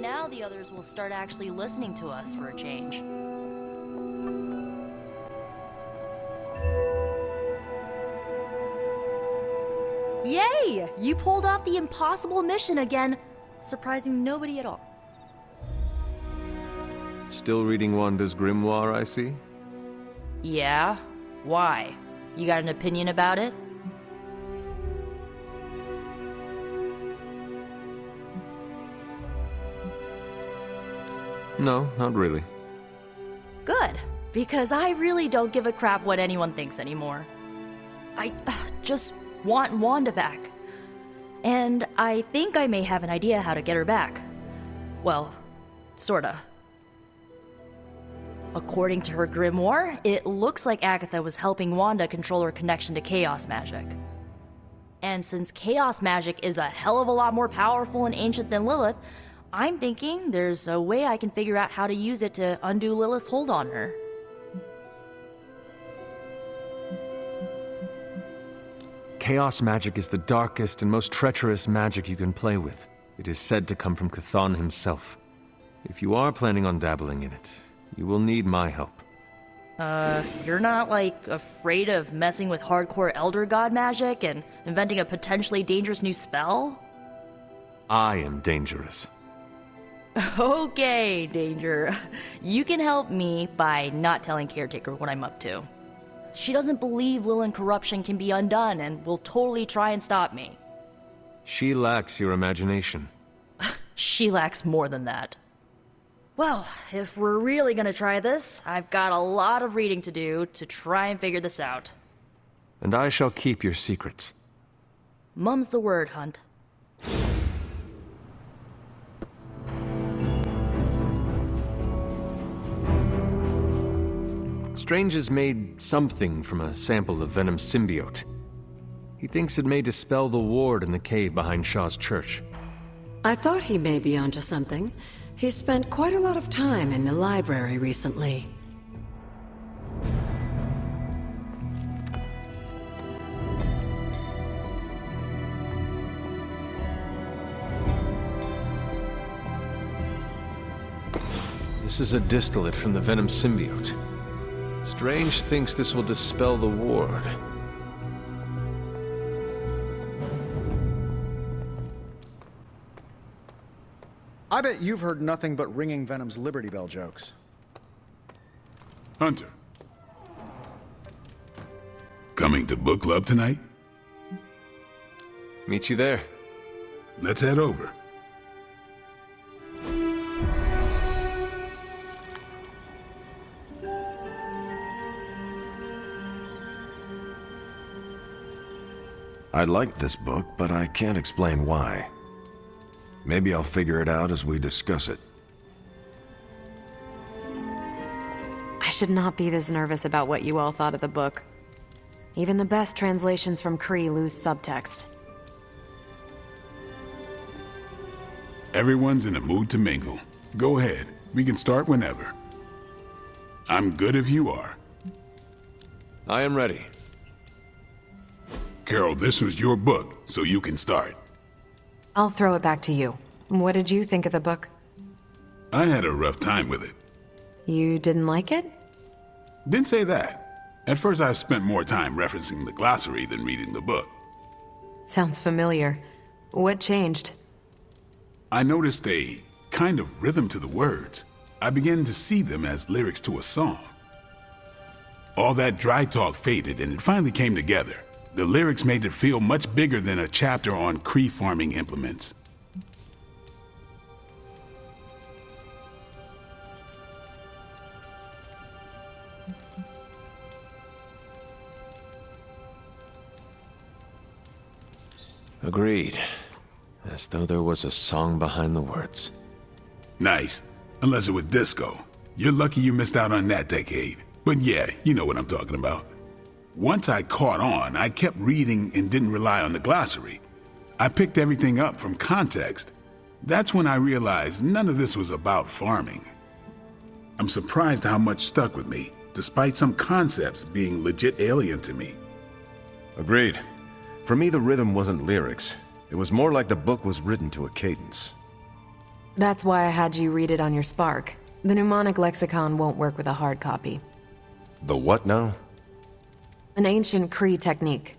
now the others will start actually listening to us for a change. Yay! You pulled off the impossible mission again, surprising nobody at all. Still reading Wanda's grimoire, I see? Yeah? Why? You got an opinion about it? No, not really. Good, because I really don't give a crap what anyone thinks anymore. I just want Wanda back. And I think I may have an idea how to get her back. Well, sorta. According to her grimoire, it looks like Agatha was helping Wanda control her connection to chaos magic. And since chaos magic is a hell of a lot more powerful and ancient than Lilith, I'm thinking there's a way I can figure out how to use it to undo Lilith's hold on her. Chaos magic is the darkest and most treacherous magic you can play with. It is said to come from Chthon himself. If you are planning on dabbling in it, you will need my help. You're not, like, afraid of messing with hardcore Elder God magic and inventing a potentially dangerous new spell? I am dangerous. Okay, Danger. You can help me by not telling Caretaker what I'm up to. She doesn't believe Lilith corruption can be undone and will totally try and stop me. She lacks your imagination. She lacks more than that. Well, if we're really gonna try this, I've got a lot of reading to do to try and figure this out. And I shall keep your secrets. Mum's the word, Hunt. Strange has made something from a sample of Venom's symbiote. He thinks it may dispel the ward in the cave behind Shaw's church. I thought he may be onto something. He spent quite a lot of time in the library recently. This is a distillate from the Venom symbiote. Strange thinks this will dispel the ward. I bet you've heard nothing but ringing Venom's Liberty Bell jokes. Hunter. Coming to book club tonight? Meet you there. Let's head over. I like this book, but I can't explain why. Maybe I'll figure it out as we discuss it. I should not be this nervous about what you all thought of the book. Even the best translations from Kree lose subtext. Everyone's in a mood to mingle. Go ahead. We can start whenever. I'm good if you are. I am ready. Carol, this was your book, so you can start. I'll throw it back to you. What did you think of the book? I had a rough time with it. You didn't like it? Didn't say that. At first I spent more time referencing the glossary than reading the book. Sounds familiar. What changed? I noticed a kind of rhythm to the words. I began to see them as lyrics to a song. All that dry talk faded and it finally came together. The lyrics made it feel much bigger than a chapter on Kree farming implements. Agreed. As though there was a song behind the words. Nice. Unless it was disco. You're lucky you missed out on that decade. But yeah, you know what I'm talking about. Once I caught on, I kept reading and didn't rely on the glossary. I picked everything up from context. That's when I realized none of this was about farming. I'm surprised how much stuck with me, despite some concepts being legit alien to me. Agreed. For me, the rhythm wasn't lyrics. It was more like the book was written to a cadence. That's why I had you read it on your Spark. The mnemonic lexicon won't work with a hard copy. The what now? An ancient Cree technique.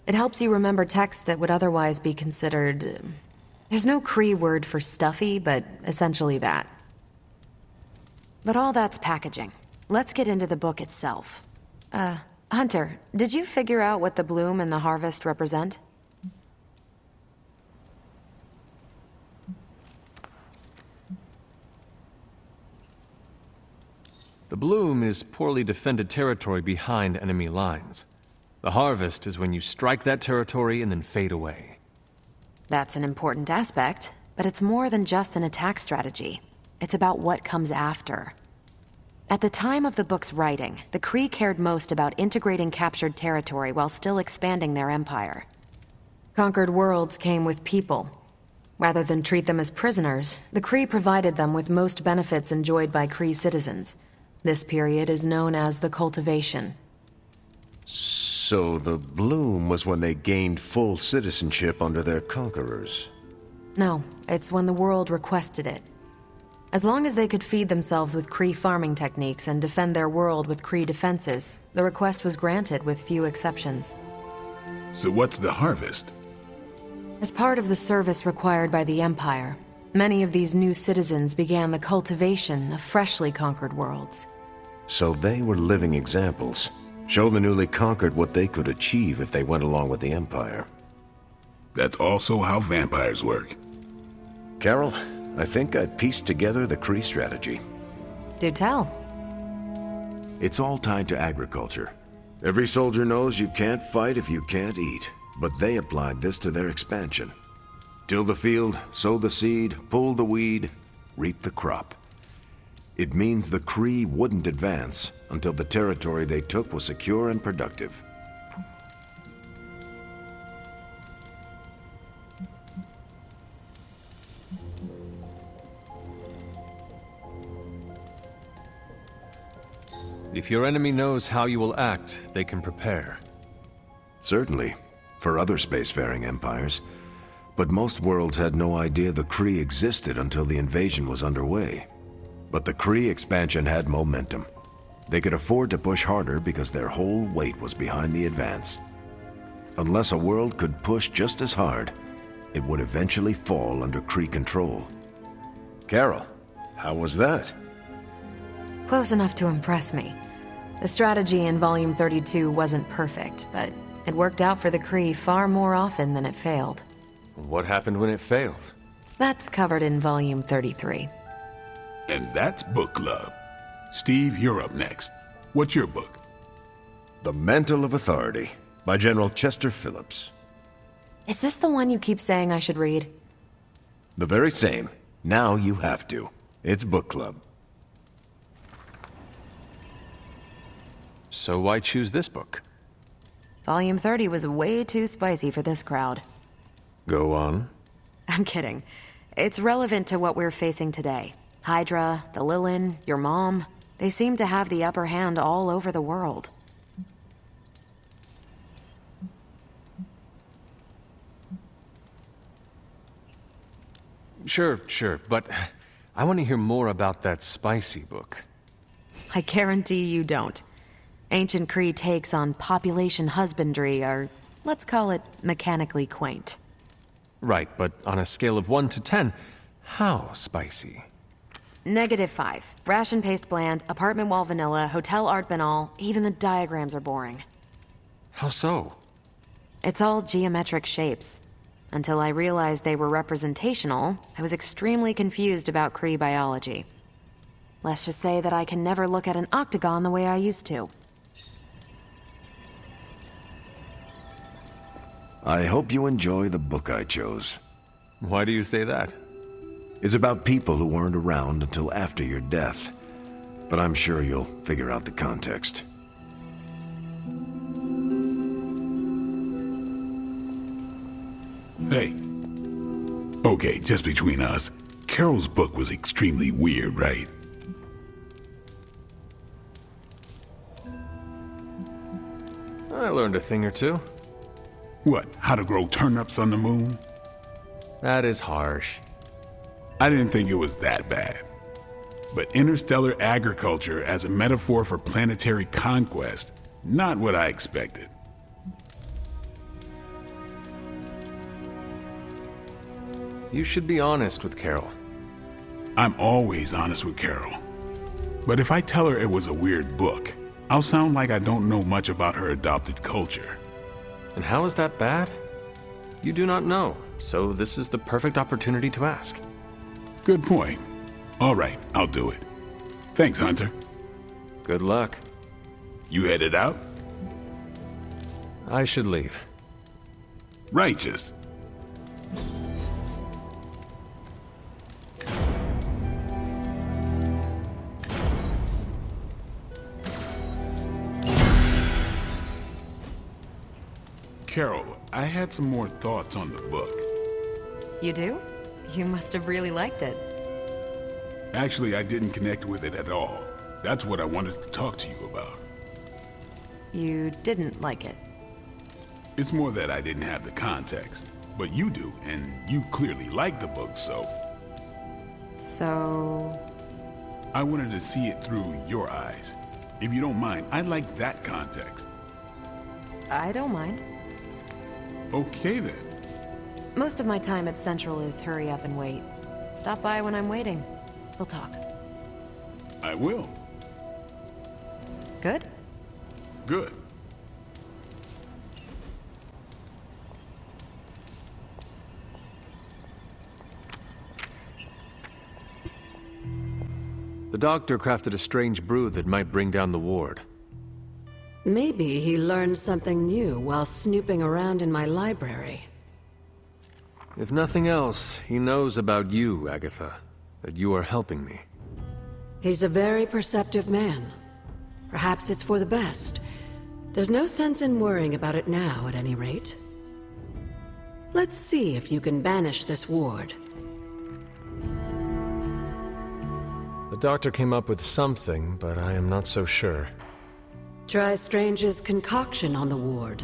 It helps you remember texts that would otherwise be considered... There's no Cree word for stuffy, but essentially that. But all that's packaging. Let's get into the book itself. Hunter, did you figure out what the bloom and the harvest represent? The bloom is poorly defended territory behind enemy lines. The harvest is when you strike that territory and then fade away. That's an important aspect, but it's more than just an attack strategy. It's about what comes after. At the time of the book's writing, the Kree cared most about integrating captured territory while still expanding their empire. Conquered worlds came with people. Rather than treat them as prisoners, the Kree provided them with most benefits enjoyed by Kree citizens. This period is known as the cultivation. So the bloom was when they gained full citizenship under their conquerors. No, it's when the world requested it. As long as they could feed themselves with Kree farming techniques and defend their world with Kree defenses, the request was granted with few exceptions. So what's the harvest? As part of the service required by the Empire, many of these new citizens began the cultivation of freshly conquered worlds. So they were living examples. Show the newly conquered what they could achieve if they went along with the Empire. That's also how vampires work. Carol, I think I pieced together the Kree strategy. Do tell. It's all tied to agriculture. Every soldier knows you can't fight if you can't eat, but they applied this to their expansion. Till the field, sow the seed, pull the weed, reap the crop. It means the Kree wouldn't advance until the territory they took was secure and productive. If your enemy knows how you will act, they can prepare. Certainly, for other spacefaring empires. But most worlds had no idea the Kree existed until the invasion was underway. But the Kree expansion had momentum. They could afford to push harder because their whole weight was behind the advance. Unless a world could push just as hard, it would eventually fall under Kree control. Carol, how was that? Close enough to impress me. The strategy in Volume 32 wasn't perfect, but it worked out for the Kree far more often than it failed. What happened when it failed? That's covered in Volume 33. And that's book club. Steve, you're up next. What's your book? The Mantle of Authority by General Chester Phillips. Is this the one you keep saying I should read? The very same. Now you have to. It's book club. So why choose this book? Volume 30 was way too spicy for this crowd. Go on. I'm kidding. It's relevant to what we're facing today. Hydra, the Lilin, your mom, they seem to have the upper hand all over the world. Sure, but I want to hear more about that spicy book. I guarantee you don't. Ancient Kree takes on population husbandry are, let's call it, mechanically quaint. Right, but on a scale of 1 to 10, how spicy? -5. Ration paste bland, apartment wall vanilla, hotel art banal, even the diagrams are boring. How so? It's all geometric shapes. Until I realized they were representational, I was extremely confused about Kree biology. Let's just say that I can never look at an octagon the way I used to. I hope you enjoy the book I chose. Why do you say that? It's about people who weren't around until after your death. But I'm sure you'll figure out the context. Hey. Okay, just between us. Carol's book was extremely weird, right? I learned a thing or two. What, how to grow turnips on the moon? That is harsh. I didn't think it was that bad. But interstellar agriculture as a metaphor for planetary conquest, not what I expected. You should be honest with Carol. I'm always honest with Carol. But if I tell her it was a weird book, I'll sound like I don't know much about her adopted culture. And how is that bad? You do not know, so this is the perfect opportunity to ask. Good point. All right, I'll do it. Thanks, Hunter. Good luck. You headed out? I should leave. Righteous. Carol, I had some more thoughts on the book. You do? You must have really liked it. Actually, I didn't connect with it at all. That's what I wanted to talk to you about. You didn't like it. It's more that I didn't have the context. But you do, and you clearly like the book, so... So... I wanted to see it through your eyes. If you don't mind, I'd like that context. I don't mind. Okay then. Most of my time at Central is hurry up and wait. Stop by when I'm waiting. We'll talk. I will. Good? Good. The doctor crafted a strange brew that might bring down the ward. Maybe he learned something new while snooping around in my library. If nothing else, he knows about you, Agatha. That you are helping me. He's a very perceptive man. Perhaps it's for the best. There's no sense in worrying about it now, at any rate. Let's see if you can banish this ward. The doctor came up with something, but I am not so sure. Try Strange's concoction on the ward.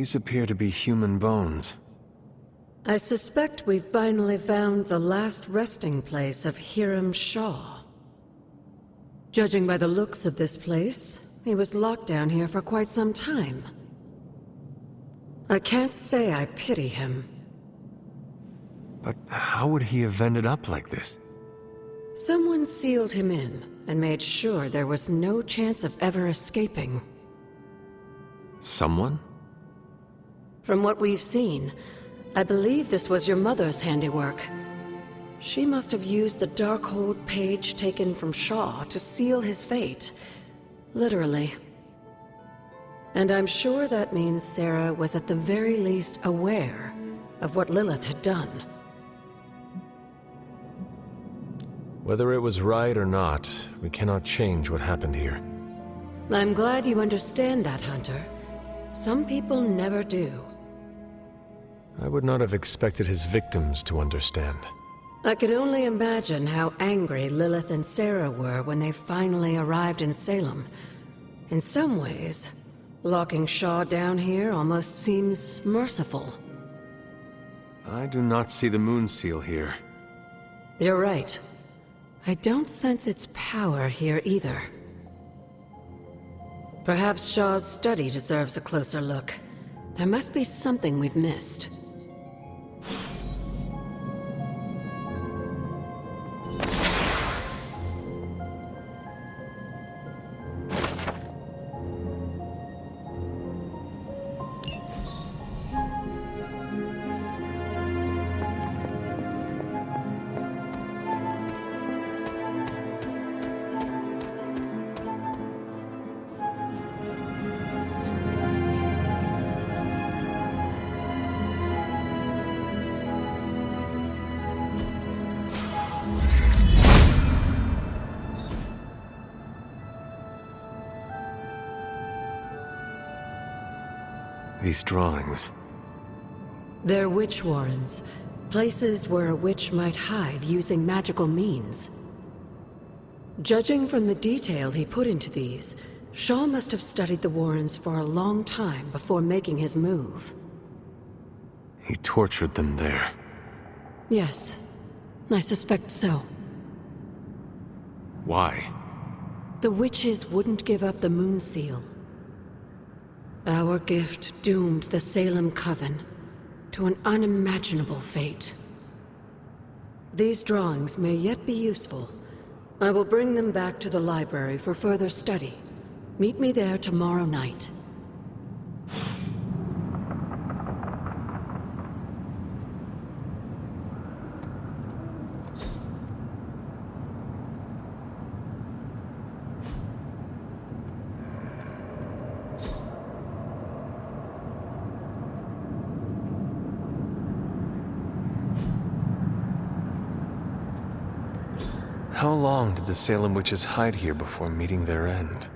These appear to be human bones. I suspect we've finally found the last resting place of Hiram Shaw. Judging by the looks of this place, he was locked down here for quite some time. I can't say I pity him. But how would he have ended up like this? Someone sealed him in and made sure there was no chance of ever escaping. Someone? From what we've seen, I believe this was your mother's handiwork. She must have used the Darkhold page taken from Shaw to seal his fate. Literally. And I'm sure that means Sarah was at the very least aware of what Lilith had done. Whether it was right or not, we cannot change what happened here. I'm glad you understand that, Hunter. Some people never do. I would not have expected his victims to understand. I can only imagine how angry Lilith and Sarah were when they finally arrived in Salem. In some ways, locking Shaw down here almost seems merciful. I do not see the moon seal here. You're right. I don't sense its power here either. Perhaps Shaw's study deserves a closer look. There must be something we've missed. These drawings. They're witch warrens, places where a witch might hide using magical means. Judging from the detail he put into these, Shaw must have studied the warrens for a long time before making his move. He tortured them there. Yes, I suspect so. Why? The witches wouldn't give up the Moon Seal. Our gift doomed the Salem Coven to an unimaginable fate. These drawings may yet be useful. I will bring them back to the library for further study. Meet me there tomorrow night. How long did the Salem witches hide here before meeting their end?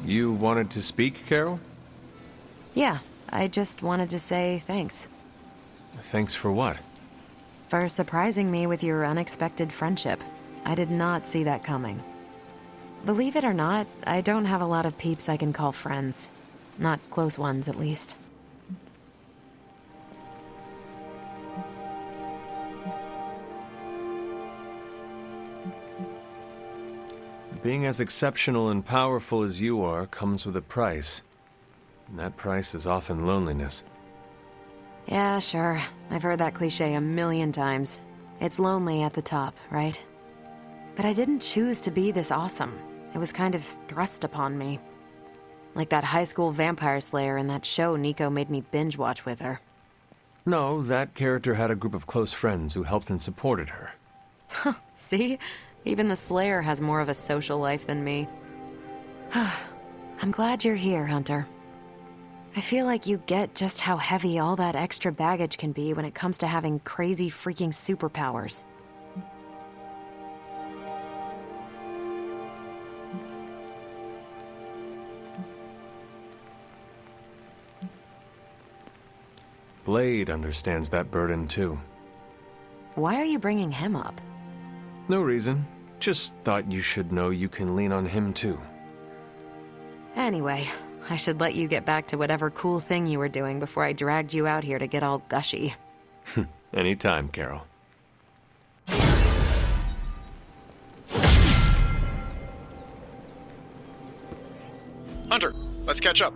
You wanted to speak, Carol? Yeah, I just wanted to say thanks. Thanks for what? For surprising me with your unexpected friendship. I did not see that coming. Believe it or not, I don't have a lot of peeps I can call friends. Not close ones, at least. Being as exceptional and powerful as you are comes with a price. And that price is often loneliness. Yeah, sure. I've heard that cliche a million times. It's lonely at the top, right? But I didn't choose to be this awesome. It was kind of thrust upon me. Like that high school vampire slayer in that show Nico made me binge watch with her. No, that character had a group of close friends who helped and supported her. See? Even the Slayer has more of a social life than me. I'm glad you're here, Hunter. I feel like you get just how heavy all that extra baggage can be when it comes to having crazy freaking superpowers. Blade understands that burden too. Why are you bringing him up? No reason. Just thought you should know you can lean on him too. Anyway, I should let you get back to whatever cool thing you were doing before I dragged you out here to get all gushy. Anytime, Carol. Hunter, let's catch up.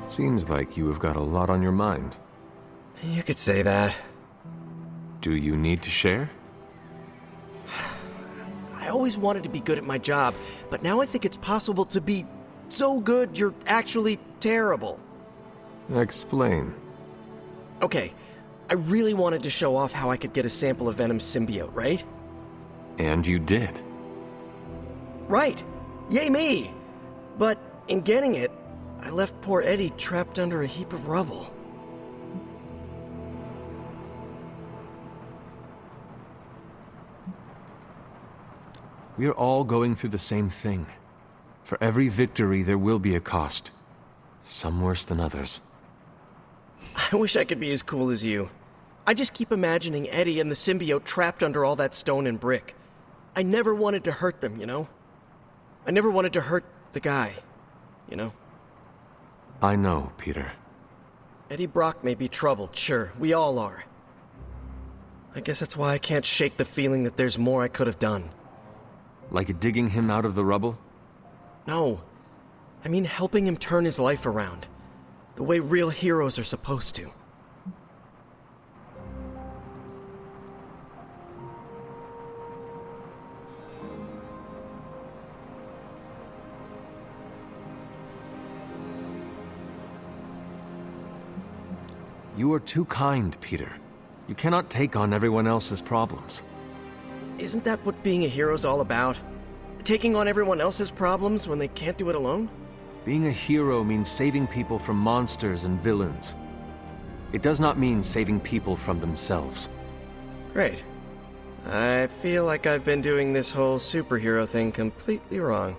Seems like you have got a lot on your mind. You could say that. Do you need to share? I always wanted to be good at my job, but now I think it's possible to be so good you're actually terrible. Explain. Okay, I really wanted to show off how I could get a sample of Venom's symbiote, right? And you did. Right! Yay me! But in getting it, I left poor Eddie trapped under a heap of rubble. We are all going through the same thing. For every victory, there will be a cost. Some worse than others. I wish I could be as cool as you. I just keep imagining Eddie and the symbiote trapped under all that stone and brick. I never wanted to hurt them, you know? I never wanted to hurt the guy, you know? I know, Peter. Eddie Brock may be troubled, sure. We all are. I guess that's why I can't shake the feeling that there's more I could have done. Like digging him out of the rubble? No. I mean helping him turn his life around. The way real heroes are supposed to. You are too kind, Peter. You cannot take on everyone else's problems. Isn't that what being a hero's all about? Taking on everyone else's problems when they can't do it alone? Being a hero means saving people from monsters and villains. It does not mean saving people from themselves. Great. I feel like I've been doing this whole superhero thing completely wrong.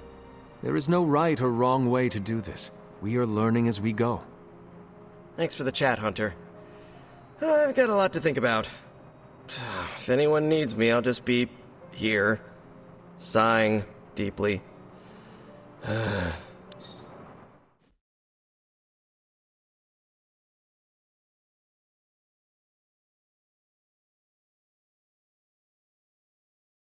There is no right or wrong way to do this. We are learning as we go. Thanks for the chat, Hunter. I've got a lot to think about. If anyone needs me, I'll just be here, sighing deeply.